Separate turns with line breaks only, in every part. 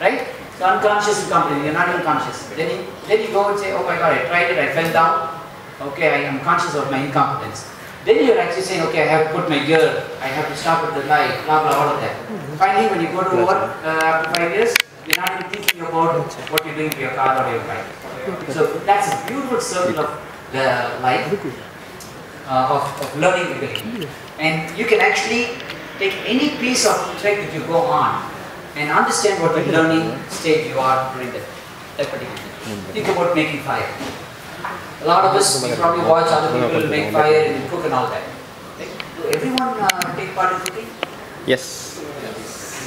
right? So unconscious incompetent, you're not even conscious. But then you go and say, oh my God, I tried it, I fell down. Okay, I am conscious of my incompetence. Then you're actually saying, okay, I have to put my gear, I have to stop at the light, blah, blah, all of that. Finally, when you go to work after 5 years, you're not even thinking about what you're doing to your car or your bike. So that's a beautiful circle of the life, of learning ability. And you can actually take any piece of trek that you go on and understand what the learning stage you are during that particular thing. Think about making fire. A lot of us, we probably watch other people make fire and cook and all that. Do everyone take part in cooking?
Yes.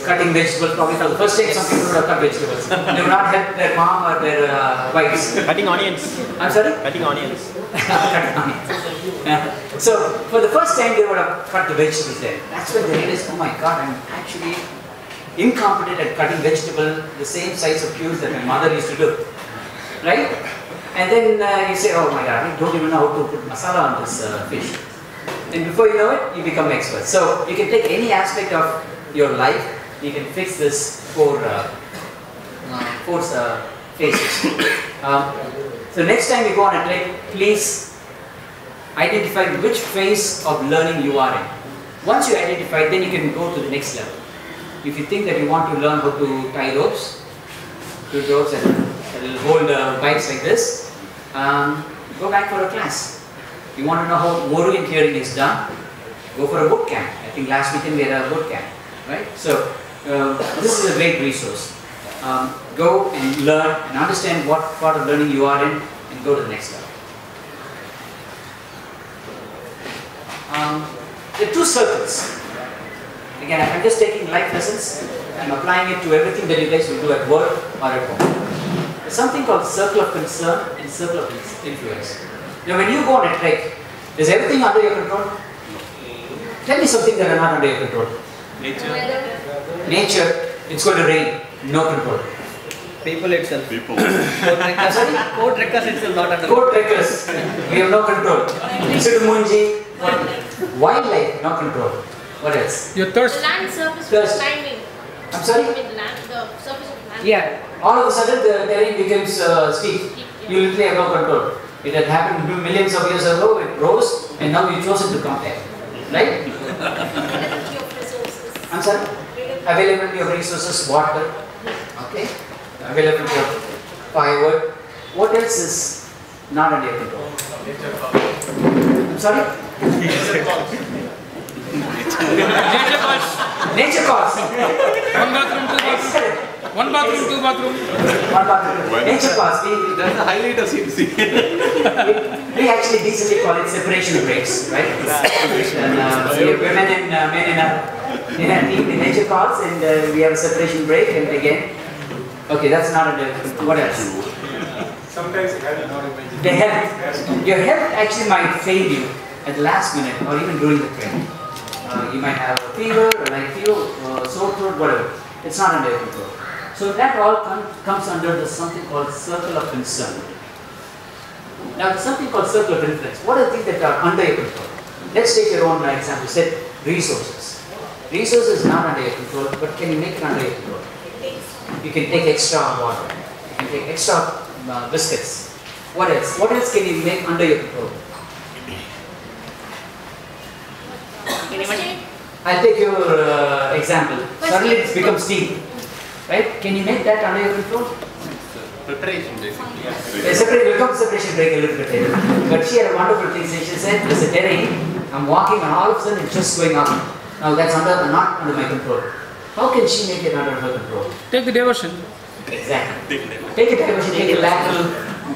Cutting vegetables, probably for the first time some people would have cut vegetables. They would not help their mom or their wives.
Cutting onions.
I'm sorry?
Cutting onions.
Cutting onions. So for the first time they would have cut the vegetables there. That's when they realized, oh my God, I'm actually incompetent at cutting vegetable the same size of cubes that my mother used to do. Right? And then you say, oh my God, I don't even know how to put masala on this fish. And before you know it, you become expert. So you can take any aspect of your life, you can fix this four phases. So next time you go on a trek, please identify which phase of learning you are in. Once you identify, then you can go to the next level. If you think that you want to learn how to tie ropes, and hold bikes like this, go back for a class. You want to know how motor hearing is done, go for a boot camp. I think last weekend we had a boot camp, right? So this is a great resource. Go and learn and understand what part of learning you are in and go to the next level. There are two circles. Again, I'm just taking life lessons. I'm applying it to everything that you guys will do at work or at home. There's something called circle of concern and circle of influence. Now when you go on a trek, is everything under your control? Tell me something that are not under your control. Nature, it's going to rain, no control.
People itself.
People.
Co-trekkers itself not under
Co-trekkers, we have no control. Sidumunji, wildlife, no control. What else?
Your thirst.
The land surface
Thirst.
climbing.
I'm sorry?
The surface of land.
Yeah, all of a sudden the terrain becomes steep. You literally have no control. It had happened millions of years ago, it rose, and now you chosen to come there. Right?
Availability of resources.
I'm sorry? Availability of resources, water, okay? Availability of firewood. What else is not under your control? I'm sorry?
Nature calls.
Nature calls.
One bathroom, two bathroom.
Excellent.
One bathroom, two bathroom.
One bathroom. Nature calls.
That's the highlight of CMC.
We actually decently call it separation breaks, right? And we have women and men in a team in nature calls, and we have a separation break, and again, okay, that's not a, what else?
Sometimes health, not emergency.
The health. Your health actually might fail you at the last minute or even during the trek. You might have a fever, a light fever, sore throat, whatever. It's not under your control. So that all comes under the something called circle of concern. Now, something called circle of influence. What are the things that are under your control? Let's take your own example. Say resources. Resources is not under your control, but can you make it under your control? You can take extra water. You can take extra biscuits. What else? What else can you make under your control? I'll take your example. Suddenly it's become steep. Right? Can you make that under your control?
Preparation basically.
Separation break a little bit later. But she had a wonderful thing. She said, there's a terrain, I'm walking and all of a sudden it's just going up. Now that's not under my control. How can she make it under her control?
Take the diversion.
Exactly. Take a diversion, take a lateral,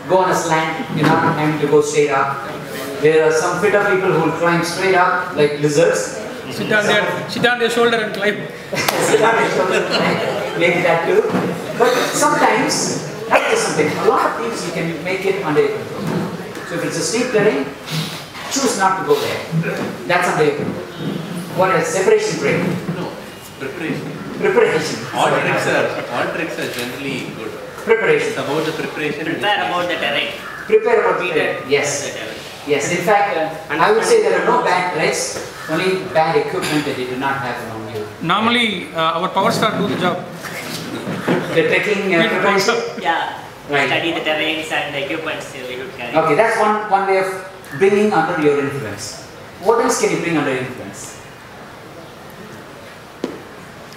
go on a slant, you're not having to go straight up. There are some fitter people who will climb straight up like lizards.
Sit on their shoulder and climb.
Sit on their shoulder and climb. Maybe that too. But sometimes, that is something. A lot of things you can make it under your control. So if it's a steep terrain, choose not to go there. That's under your control. What else? Separation break.
No, preparation.
Preparation.
All tricks are generally good.
Preparation.
It's about the preparation.
Prepare about the terrain.
Prepare about the terrain. Yes. Yes. In fact, I would say there are no bad tricks, only bad equipment that you do not have on you.
Normally, our power star do the job.
The trekking preparation?
Yeah.
Right.
Study the terrains and the equipments we should carry.
Okay, that's one way of bringing under your influence. What else can you bring under your influence?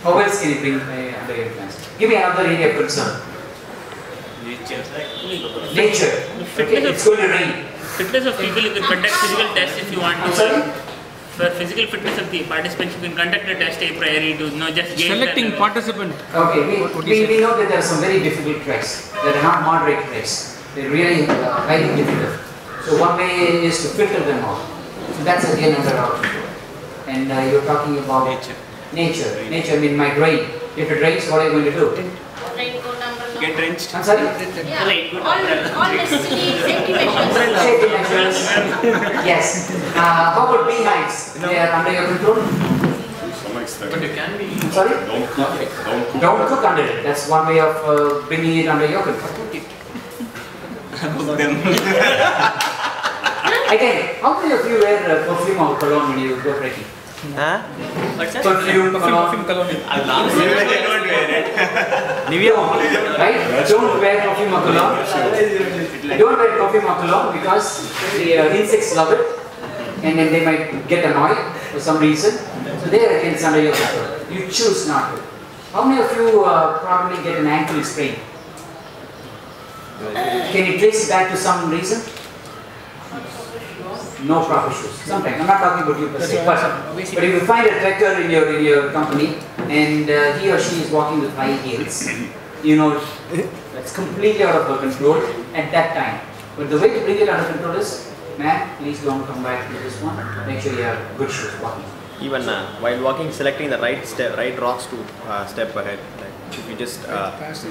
How else can you bring under your influence? Give me another area of concern. Nature. Okay, it's going to rain.
Fitness of people, you can conduct physical tests if you want to.
I'm sorry?
For physical fitness of the participants, you can conduct a test a priori to just gauge
Selecting
that.
participant.
Okay, we know that there are some very difficult treks. They are not moderate treks. They're really highly difficult. So one way is to filter them out. So that's again under our control. And you're talking about
Nature.
Nature, I mean might rain. If it rains, what are you going to do?
Raincoat, umbrella.
Get drenched.
I'm sorry?
Yeah,
Raincoat,
all necessary safety measures.
Safety measures. Yes. How about beehives? They are under your control?
But you can be.
I'm sorry?
Don't cook it. Don't cook
Don't cook under it. That's one way of bringing it under your control. Again, how many of you wear perfume or cologne when you go trekking?
What's that?
Perfume, cologne. Right? Don't wear perfume or cologne. Don't wear perfume or cologne because the insects love it and then they might get annoyed for some reason. So there again it's under your control. You choose not to. How many of you probably get an ankle sprain? Can you trace it back to some reason? No proper shoes. Sometimes. I'm not talking about you per se. But if you find a trekker in your company and he or she is walking with high heels, you know that's completely out of our control at that time. But the way to bring it under control is, man, please don't come back to this one. Make sure you have good shoes walking.
Even while walking, selecting the right rocks to step ahead. Like if you just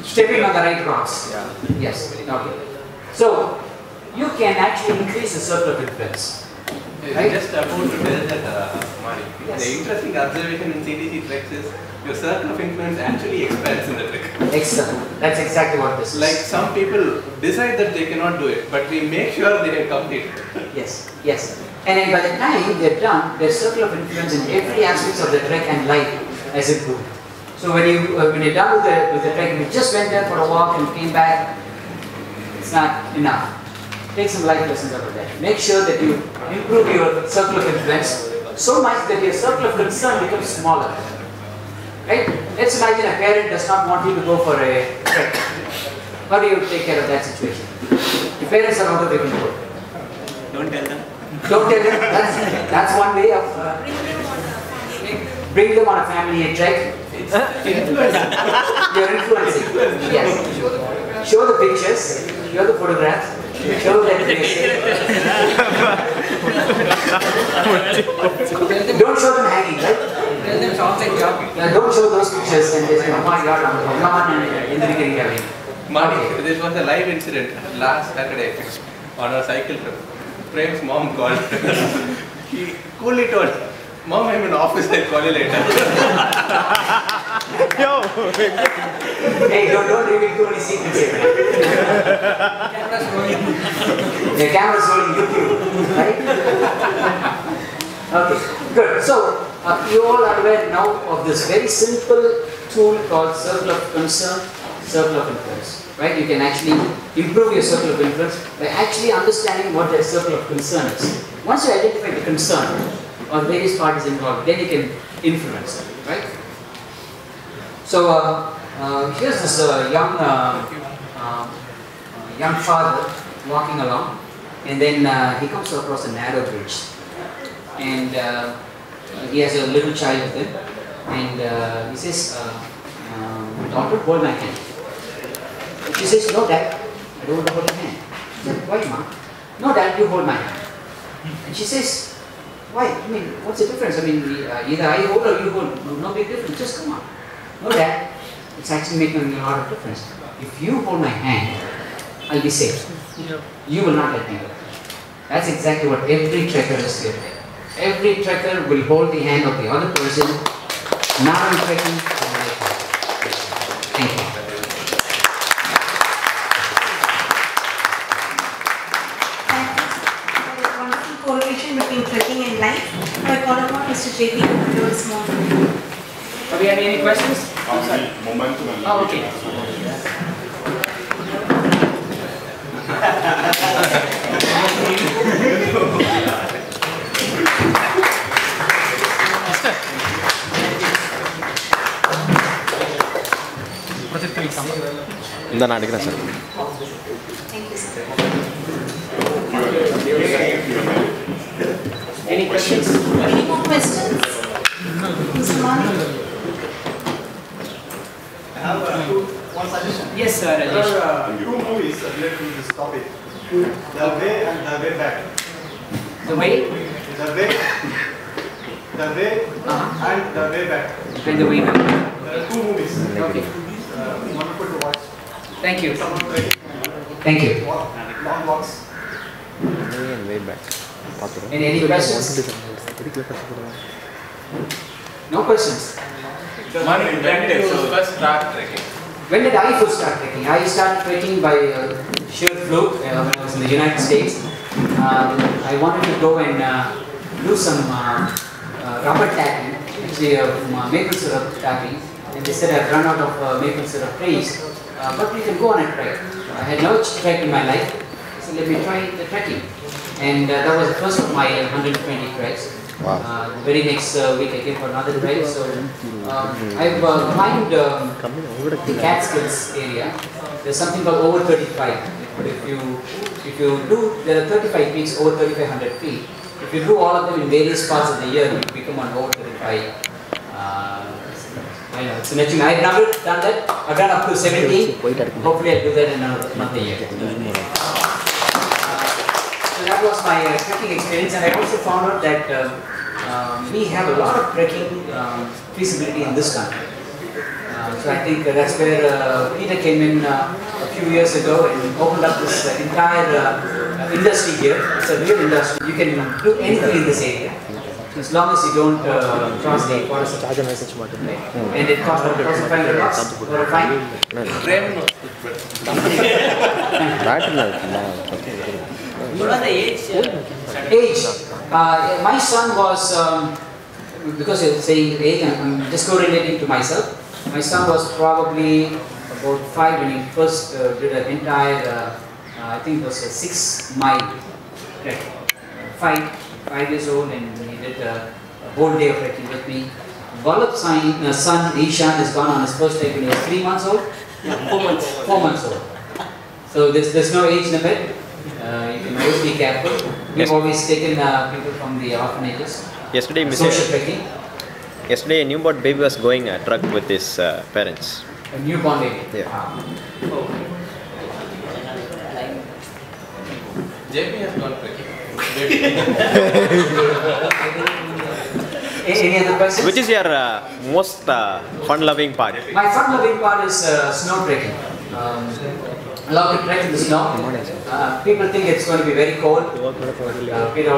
Stepping on the right rocks.
yeah.
Yes. Okay. So you can actually increase the circle of influence. Right?
Just about to tell that, Manick.
Yes.
The interesting observation in CTC treks is your circle of influence actually expands in the trek.
Excellent. That's exactly what this is.
Like some people decide that they cannot do it, but we make sure they can complete it.
Yes. Yes. And then by the time they're done, their circle of influence in every aspect of the trek and life has improved. So when you're done with the trek, you just went there for a walk and came back, it's not enough. Take some life lessons out of that. Make sure that you improve your circle of influence so much that your circle of concern becomes smaller. Right? Let's imagine a parent does not want you to go for a trek. How do you take care of that situation? The parents are out of your control.
Don't tell them.
Don't tell them. That's one way of bring them on a family trek. You're influencing. Yes. Show the pictures. Show the photographs. Show that they don't show them hanging, right?
Tell them sounds like job.
Don't show those pictures and they say, oh my God, I'm gone and in the beginning having.
Manick, this was a live incident last Saturday on our cycle trip. Prem's mom called. He coolly told, Mom, I'm in office, I'll call you later.
Hey, don't reveal too many secrets here.
Camera's rolling.
The camera's rolling YouTube, right? Okay, good. So, you all are aware now of this very simple tool called circle of concern, circle of influence. Right? You can actually improve your circle of influence by actually understanding what the circle of concern is. Once you identify the concern or various parties involved, then you can influence them, right? So here's this young father walking along, and then he comes across a narrow bridge, and he has a little child with him, and he says, "Daughter, hold my hand." And she says, "No, Dad, I don't want to hold your hand." He said, "Why, Ma?" "No, Dad, you hold my hand." And she says, "Why? I mean, what's the difference? I mean, either I hold or you hold. No big difference. Just come on." "No, Dad, it's actually making a lot of difference. If you hold my hand, I'll be safe. You will not let me go." That's exactly what every trekker is here. Every trekker will hold the hand of the other person. Now I'm trekking. Thank you.
Correlation between trekking and life. I call upon Mr. J.P. to do a small.
Do we have any questions?
momentum and
Oh, okay.
இந்த நான் எடுக்கிறேன் sir.
Thank you, sir.
Any questions?
Any more questions? Mr. Manick?
I have one suggestion.
Yes, sir.
There are two movies related to this topic. The Way and The Way Back.
The way?
The Way and The Way Back.
And the way back.
There are two movies.
Okay.
Wonderful to watch.
Thank you.
Someone trekking,
Thank you.
long walks.
Way back. பார்த்துறேன்.
Any questions? No questions.
Manick, when did you first start trekking?
When did I first start trekking? I started trekking by sheer fluke when I was in the United States. I wanted to go and do some rubber tapping, actually maple syrup tapping, and they said I've run out of maple syrup trees, but we can go on a trek. I had never trekked in my life, so let me try the trekking. And that was the first of my 120 treks.
Wow.
The very next week I came for another trek. So I've climbed the Catskills area. There's something called over 35. But if you do, there are 35 peaks over 3,500 feet. If you do all of them in various parts of the year, you become on over 35. I know, it's an achievement. I've never done that. I've done up to 70. Hopefully I'll do that in another year. So that was my trekking experience, and I also found out that we have a lot of trekking feasibility in this country. So I think that's where Peter came in a few years ago and opened up this entire industry here. It's a real industry. You can do anything in this area, as long as you don't cross the forest. And it costs $1,500 for a fine.
What was the age?
Age. My son was, because you're saying age, I'm just correlating to myself. My son was probably about 5 when he first did an entire, I think it was a 6-mile trek. 5 years old, and he did a whole day of trekking with me. Vallabh's son Ishan has gone on his first trek when he was 3 months old.
4 months.
4 months old. So there's no age limit. You can always be careful. We've always taken people from the orphanages.
Yesterday,
Social trekking.
Yesterday, a newborn baby was going a truck with his parents.
A newborn baby.
Yeah.
JP has gone trekking.
Any other questions?
Which is your most fun-loving part?
My fun-loving part is snow trekking. I love to trek in the snow. People think it's going to be very cold. Peter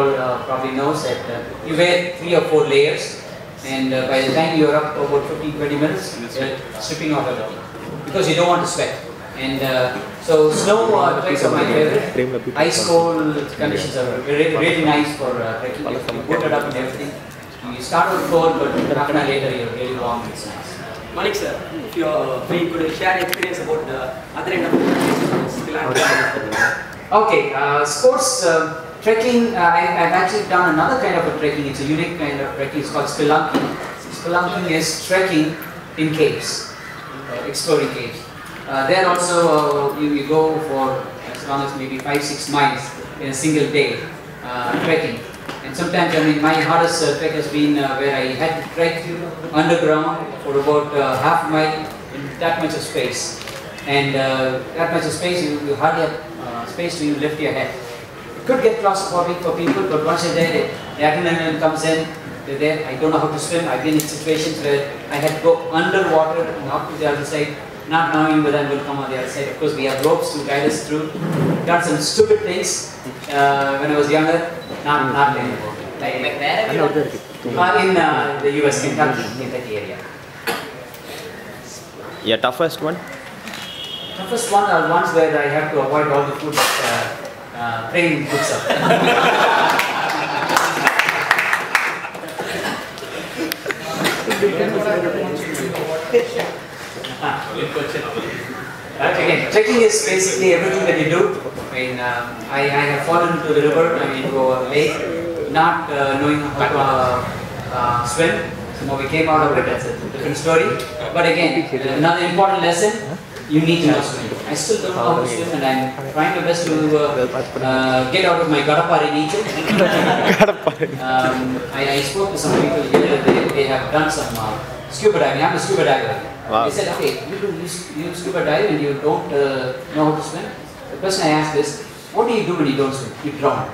probably knows that you wear 3 or 4 layers, and by the time you're up about 15-20 minutes, you're stripping off everything because you don't want to sweat. And so snow treks are my favorite. Ice cold conditions are really nice for trekking. You put it up and everything. You start with cold, but half an hour later you're really warm. It's nice.
Manick sir, if you could share experience about the other end of the
Okay, sports trekking. I've actually done another kind of a trekking. It's a unique kind of trekking. It's called spelunking. Spelunking is trekking in caves, exploring caves. There also you go for as long as maybe 5-6 miles in a single day trekking. And sometimes, I mean, my hardest trek has been where I had to trek underground for about half a mile in that much of space. And that much of space, you hardly have space to even lift your head. It could get claustrophobic for people, but once you're there, the adrenaline comes in, they're there. I don't know how to swim. I've been in situations where I had to go underwater and up to the other side, not knowing whether I will come on the other side. Of course, we have ropes to guide us through. Done some stupid things when I was younger, not anymore. In the US, Kentucky area.
Your toughest one?
Toughest one are ones where I have to avoid all the food that train puts up. Again, trekking is basically everything that you do. I mean, I have fallen into the river, into a lake, not knowing how to swim. So now we came out of it, that's a different story. But again, another important lesson, you need to know swim. I still don't know how to swim, and I'm trying my best to get out of my gadapari nature. I spoke to some people here, they have done some scuba diving. I'm a scuba diver.
Wow.
They said, okay, you scuba dive and you don't know how to swim. The question I asked is, what do you do when you don't swim? You drown.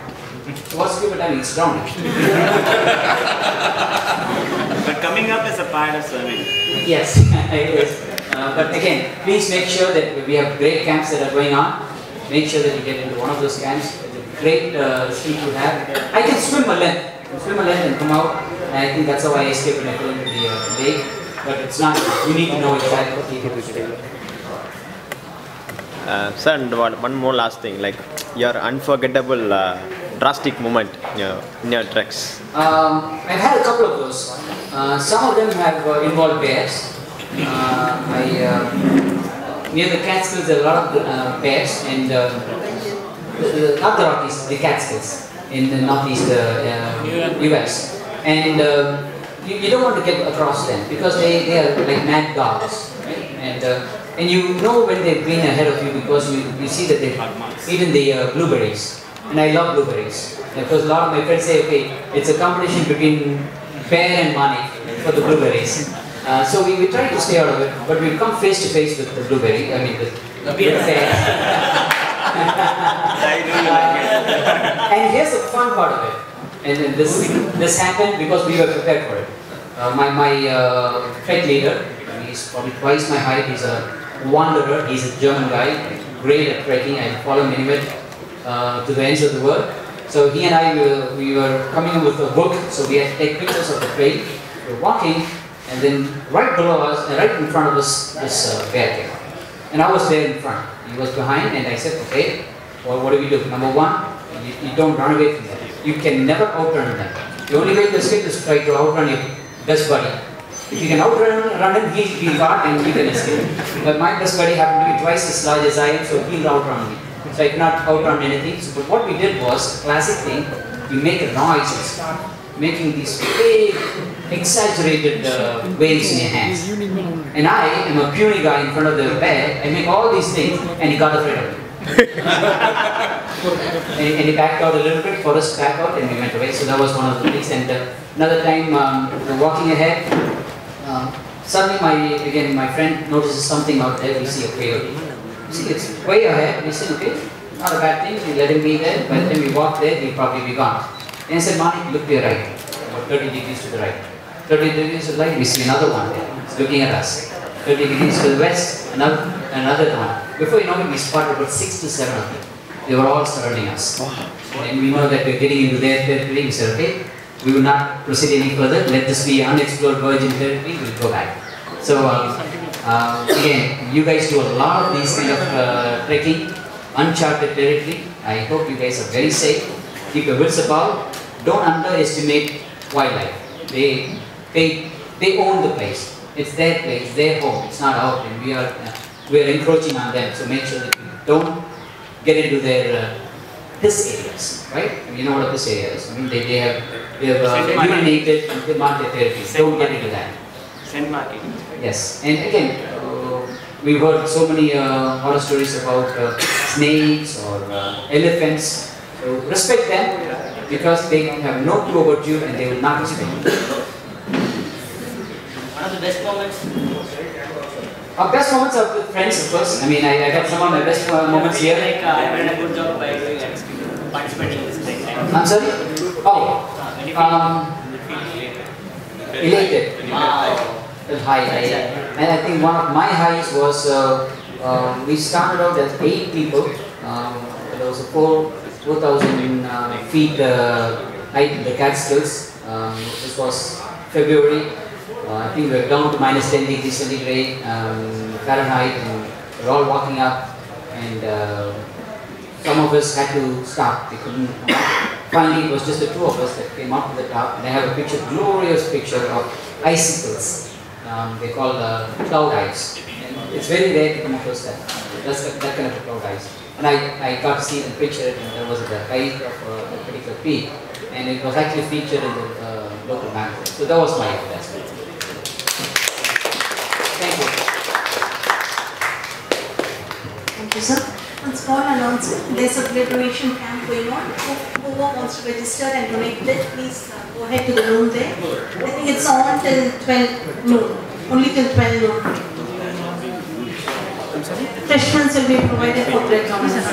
So what's scuba diving? It's drowning.
But coming up is a part of swimming.
Yes, it is. But again, please make sure that we have great camps that are going on. Make sure that you get into one of those camps. It's a great skill to have. I can swim a length. And come out. And I think that's how I escaped when I fell into the lake. But it's not. You need to know exactly what you do.
Sir, and one more last thing, like your unforgettable drastic moment in your treks.
I've had a couple of those. Some of them have involved bears. Near the Catskills there are a lot of bears, and not the Rockies, the Catskills in the northeast US. And you don't want to get across them because they are like mad dogs, right? And you know when they've been ahead of you because you see that they've eaten the blueberries. And I love blueberries. Because a lot of my friends say, okay, it's a competition between Bear and Manick for the blueberries. So we try to stay out of it, but we come face to face with the blueberry, with the bear. And here's the fun part of it. And this happened because we were prepared for it. My trek leader, he's probably twice my height, he's a wanderer, he's a German guy, great at trekking. I follow him anywhere to the ends of the world. So he and I, we were coming up with a book, so we had to take pictures of the trail. We were walking, and then right below us, and right in front of us, this bear came up. And I was there in front. He was behind, and I said, okay, well, what do we do? Number one, you don't run away from them. You can never outrun them. The only way to escape is to try to outrun your best buddy. If you can outrun him, he'll run and you can escape. But my best buddy happened to be twice as large as I am, so he'll outrun me. So I cannot outrun anything. So, but what we did was, classic thing, you make a noise and start making these big, exaggerated waves in your hands. And I am a puny guy in front of the bear. I make all these things, and he got afraid of me. and he backed out a little bit, Forrest backed out, and we went away. So that was one of the things. And another time, walking ahead, suddenly my friend notices something out there. We see a coyote. See, it's way ahead. We said, okay, not a bad thing. We let him be there. By the time we walk there, he'll probably be gone. And I said, Manick, look to your right. About 30 degrees to the right. 30 degrees to the right, we see another one there. It's looking at us. 30 degrees to the west, another one. Before you know it, we spotted about 6 to 7 of them. They were all surrounding us. And we know that we're getting into their territory. We said, okay, we will not proceed any further. Let this be unexplored virgin territory. We'll go back. So, again, you guys do a lot of these kind of trekking, uncharted territory. I hope you guys are very safe. Keep your wits about. Don't underestimate wildlife. They own the place. It's their place, their home. It's not our place. We are encroaching on them. So make sure that you don't get into their piss areas, right? You know what a piss area is. I mean, they have urinated and marked their territory. Don't get into that.
Scent marking.
Yes, and again, we've heard so many horror stories about snakes or elephants. So respect them because they have no clue about you and they will not respect you.
One of the best moments?
Our best moments are with friends, of course. I mean, I had some of my best moments here.
Like, I did a good job by participating in this thing.
I'm sorry? Oh, elated.
Wow.
High. And I think one of my highs was we started out as 8 people. There was a 4,000 feet height in the Catskills. This was February. I think we were down to minus 10 degrees centigrade Fahrenheit, and we were all walking up. And some of us had to stop. We couldn't. Finally, it was just the 2 of us that came up to the top. And I have a picture, glorious picture of icicles. They call cloud ice. And It's very rare to come across that. That kind of a crowd ice. And I got to see and picture it, and there was the height of a particular peak, and it was actually featured in the local magazine. So that was my investment. Thank you.
Thank you, sir. One small announcement. There's a blood donation camp going on. Whoever wants to register and donate blood, please go ahead to the room there. I think it's on till 12 noon. Only till 12 noon. Refreshments will be provided for blood donors.